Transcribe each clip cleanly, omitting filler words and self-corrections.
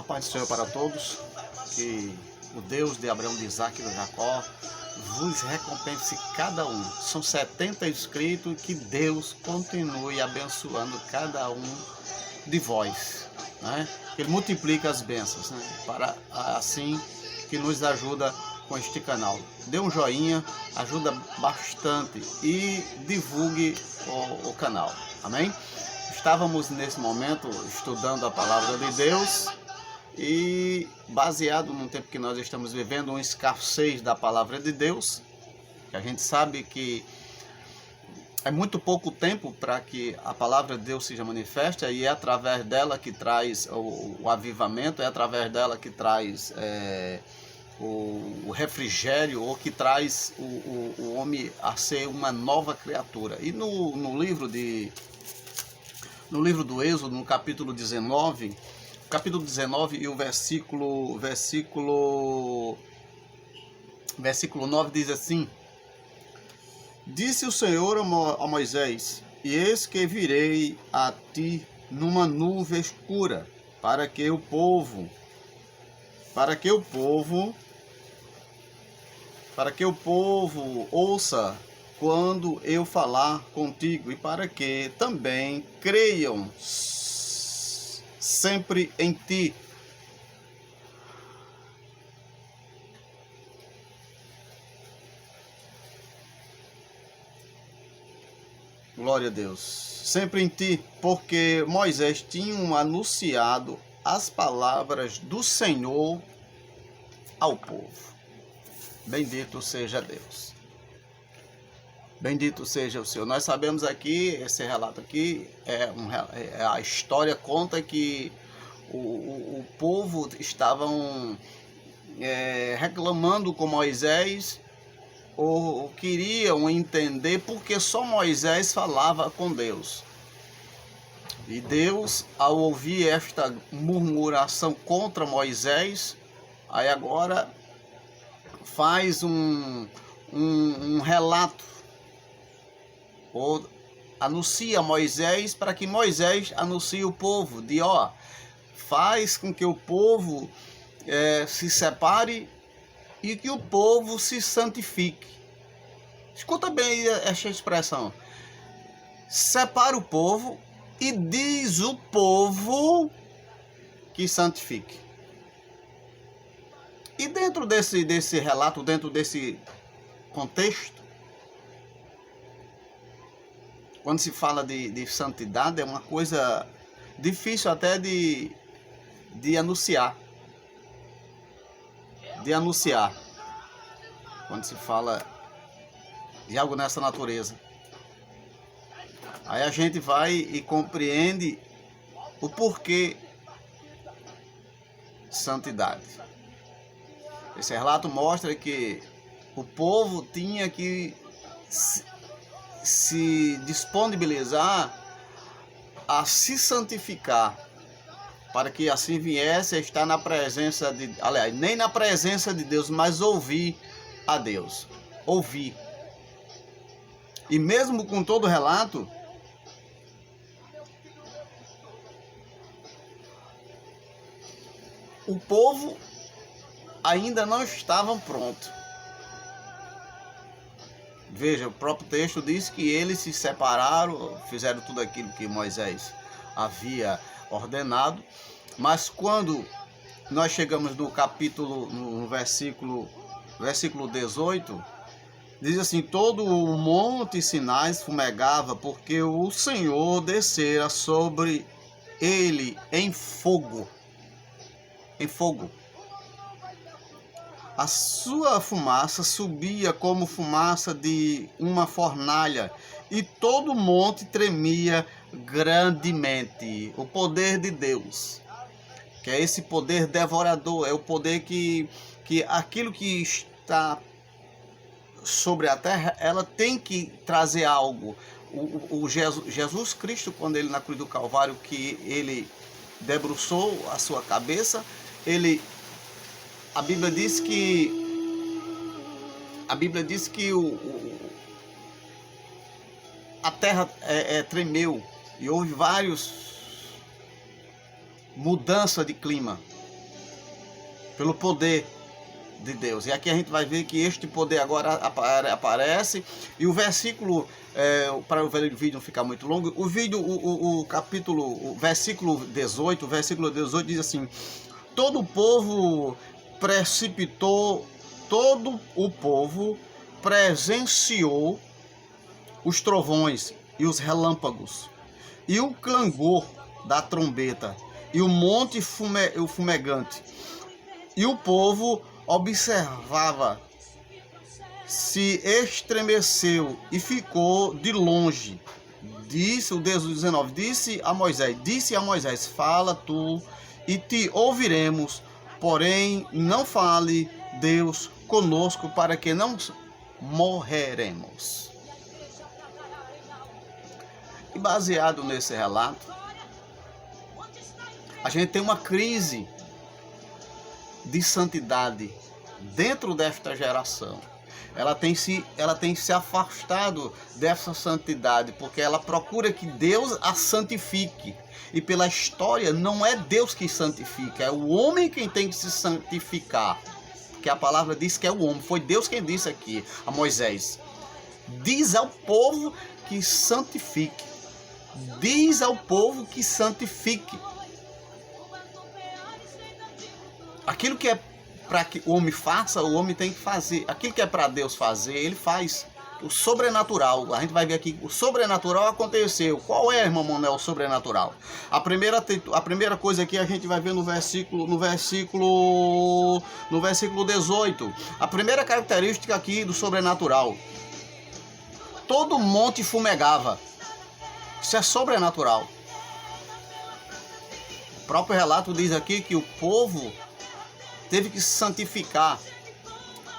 Paz do Senhor para todos, que o Deus de Abraão, de Isaac e de Jacó vos recompense cada um. São 70 inscritos, que Deus continue abençoando cada um de vós, né? Que Ele multiplica as bênçãos, né? Para assim que nos ajuda com este canal. Dê um joinha, ajuda bastante e divulgue o canal. Amém? Estávamos nesse momento estudando a palavra de Deus e baseado no tempo que nós estamos vivendo, uma escassez da palavra de Deus, que a gente sabe que é muito pouco tempo para que a palavra de Deus seja manifesta, e é através dela que traz o avivamento, é através dela que traz o refrigério, ou que traz o homem a ser uma nova criatura. E no livro do Êxodo, no capítulo 19 e o versículo 9 diz assim: Disse o Senhor a Moisés: E eis que virei a ti numa nuvem escura, para que o povo ouça quando eu falar contigo, e para que também creiam sempre em ti. Glória a Deus. Sempre em ti, porque Moisés tinha anunciado as palavras do Senhor ao povo. Bendito seja Deus. Bendito seja o Senhor. Nós sabemos aqui, esse relato aqui, a história conta que o povo estavam reclamando com Moisés, ou queriam entender porque só Moisés falava com Deus. E Deus, ao ouvir esta murmuração contra Moisés, aí agora faz um relato, ou anuncia Moisés, para que Moisés anuncie o povo, faz com que o povo se separe e que o povo se santifique. Escuta bem esta expressão: separa o povo e diz o povo que santifique. E dentro desse relato, dentro desse contexto, quando se fala de santidade, é uma coisa difícil até de anunciar. Quando se fala de algo nessa natureza, aí a gente vai e compreende o porquê santidade. Esse relato mostra que o povo tinha que se disponibilizar a se santificar, para que assim viesse a estar na presença nem na presença de Deus, mas ouvir a Deus. Ouvir. E mesmo com todo o relato, o povo ainda não estava pronto. Veja, o próprio texto diz que eles se separaram, fizeram tudo aquilo que Moisés havia ordenado, mas quando nós chegamos no capítulo, no versículo 18, diz assim: todo o monte Sinai fumegava, porque o Senhor descera sobre ele em fogo. A sua fumaça subia como fumaça de uma fornalha, e todo o monte tremia grandemente. O poder de Deus, que é esse poder devorador, é o poder que aquilo que está sobre a terra, ela tem que trazer algo. Jesus Cristo, quando ele na cruz do Calvário, que ele debruçou a sua cabeça, a Bíblia diz que a terra tremeu, e houve várias mudanças de clima. pelo poder de Deus. E aqui a gente vai ver que este poder agora aparece, e o versículo, para o vídeo não ficar muito longo, o vídeo, o capítulo, o versículo 18 diz assim: todo o povo presenciou os trovões e os relâmpagos, e o clangor da trombeta, e o monte fumegante. E o povo observava, se estremeceu e ficou de longe. Disse o Deus 19, disse a Moisés, fala tu e te ouviremos, porém não fale Deus conosco, para que não morreremos. E baseado nesse relato, a gente tem uma crise de santidade dentro desta geração. Ela tem se afastado dessa santidade, porque ela procura que Deus a santifique. E pela história, não é Deus que santifica, é o homem quem tem que se santificar. Porque a palavra diz que é o homem. Foi Deus quem disse aqui a Moisés: diz ao povo que santifique. Diz ao povo que santifique. Aquilo que é para que o homem faça, o homem tem que fazer. Aquilo que é para Deus fazer, ele faz. O sobrenatural, a gente vai ver aqui, o sobrenatural aconteceu. Qual é, irmão Manuel, o sobrenatural? A primeira coisa aqui a gente vai ver no versículo 18. A primeira característica aqui do sobrenatural: todo monte fumegava. Isso é sobrenatural. O próprio relato diz aqui que o povo teve que se santificar,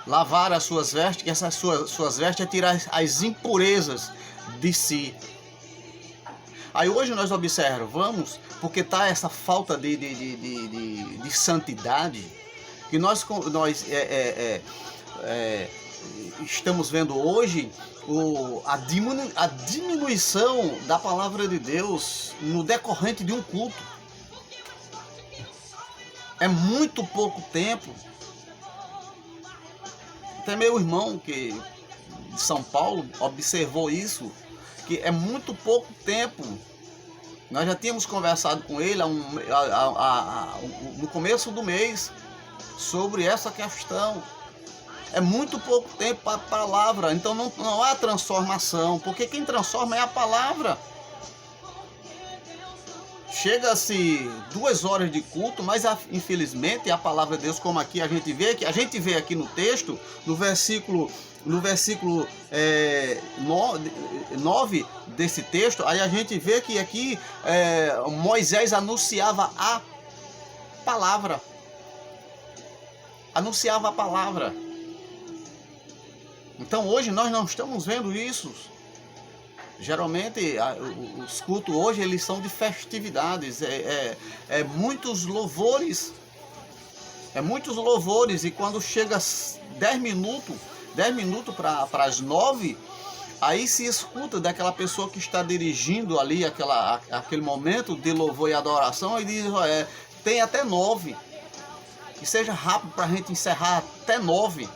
lavar as suas vestes, que essas suas vestes é tirar as impurezas de si. Aí hoje nós observamos, porque está essa falta de santidade, que nós estamos vendo hoje a diminuição da palavra de Deus no decorrente de um culto. É muito pouco tempo. Até meu irmão, que de São Paulo, observou isso, que é muito pouco tempo. Nós já tínhamos conversado com ele no começo do mês sobre essa questão. É muito pouco tempo para a palavra, então não há transformação, porque quem transforma é a palavra. Chega-se 2 horas de culto, mas infelizmente a palavra de Deus, como aqui a gente vê aqui no texto, no versículo 9 desse texto, aí a gente vê que aqui Moisés anunciava a palavra. Anunciava a palavra. Então hoje nós não estamos vendo isso. Geralmente os cultos hoje eles são de festividades, muitos louvores, e quando chega 10 minutos para as 9, aí se escuta daquela pessoa que está dirigindo ali aquele momento de louvor e adoração, e diz: tem até 9, que seja rápido para a gente encerrar até 9,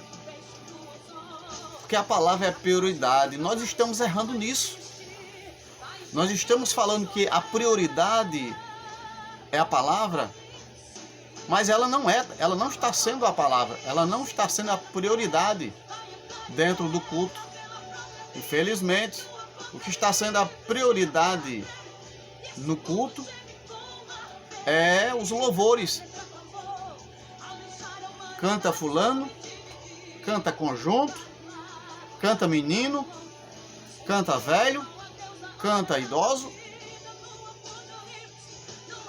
porque a palavra é prioridade. Nós estamos errando nisso. Nós estamos falando que a prioridade é a palavra, mas ela não está sendo a palavra, ela não está sendo a prioridade dentro do culto. Infelizmente, o que está sendo a prioridade no culto é os louvores. Canta fulano, canta conjunto, canta menino, canta velho, canta idoso,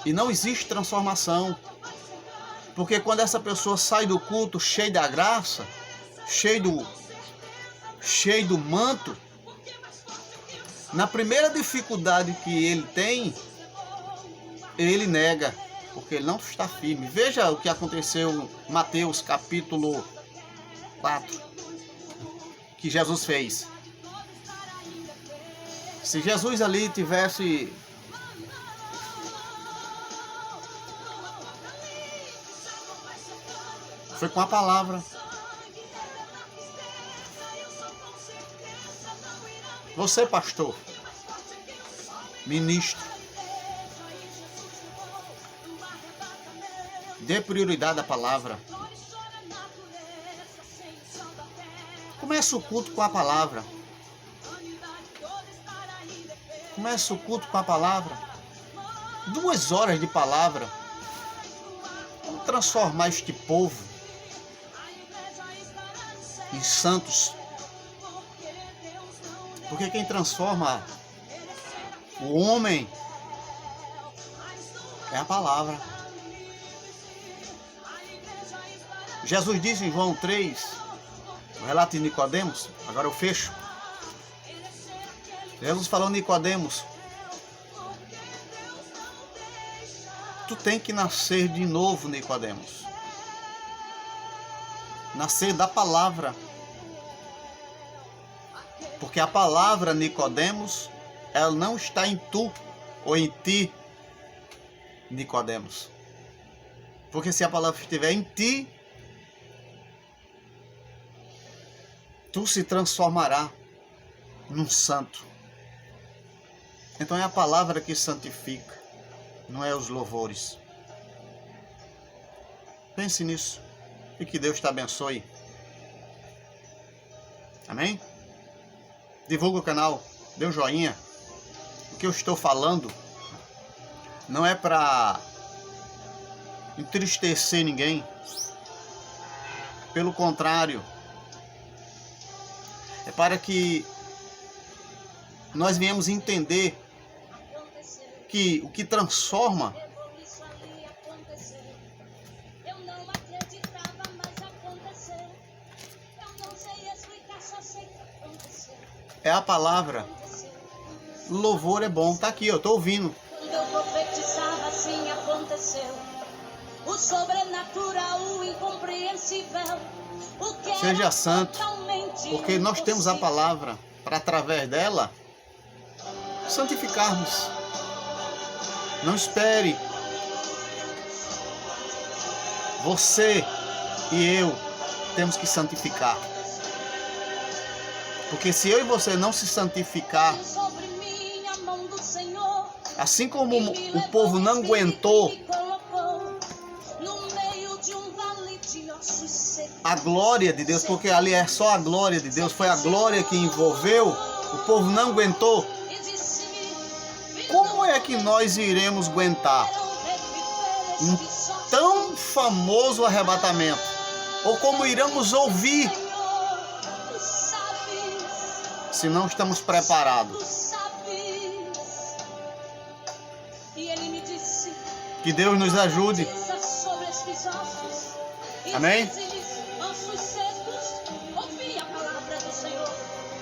e não existe transformação, porque quando essa pessoa sai do culto cheio da graça, cheio do manto, na primeira dificuldade que ele tem, ele nega, porque ele não está firme. Veja o que aconteceu em Mateus capítulo 4, que Jesus fez. Se Jesus ali tivesse Foi com a palavra. Você, pastor, ministro, dê prioridade à palavra. Comece o culto com a palavra. Comece o culto com a palavra. 2 horas de palavra. Vamos transformar este povo em santos. Porque quem transforma o homem é a palavra. Jesus disse em João 3, o relato de Nicodemos, agora eu fecho. Jesus falou a Nicodemos: tu tem que nascer de novo, Nicodemos. Nascer da palavra. Porque a palavra, Nicodemos, ela não está em tu ou em ti, Nicodemos. Porque se a palavra estiver em ti, tu se transformará num santo. Então é a palavra que santifica, não é os louvores. Pense nisso e que Deus te abençoe. Amém? Divulga o canal, dê um joinha. O que eu estou falando não é para entristecer ninguém. Pelo contrário, é para que nós venhamos entender que o que transforma é a palavra. O louvor é bom. Tá aqui, eu tô ouvindo. Quando eu profetizava, assim aconteceu. O sobrenatural, o incompreensível. O que Seja santo, porque nós temos a palavra para, através dela, santificarmos. Não espere. Você e eu temos que santificar. Porque se eu e você não se santificar, assim como o povo não aguentou a glória de Deus, porque ali é só a glória de Deus, foi a glória que envolveu, o povo não aguentou. Como é que nós iremos aguentar um tão famoso arrebatamento? Ou como iremos ouvir se não estamos preparados? Que Deus nos ajude. Amém?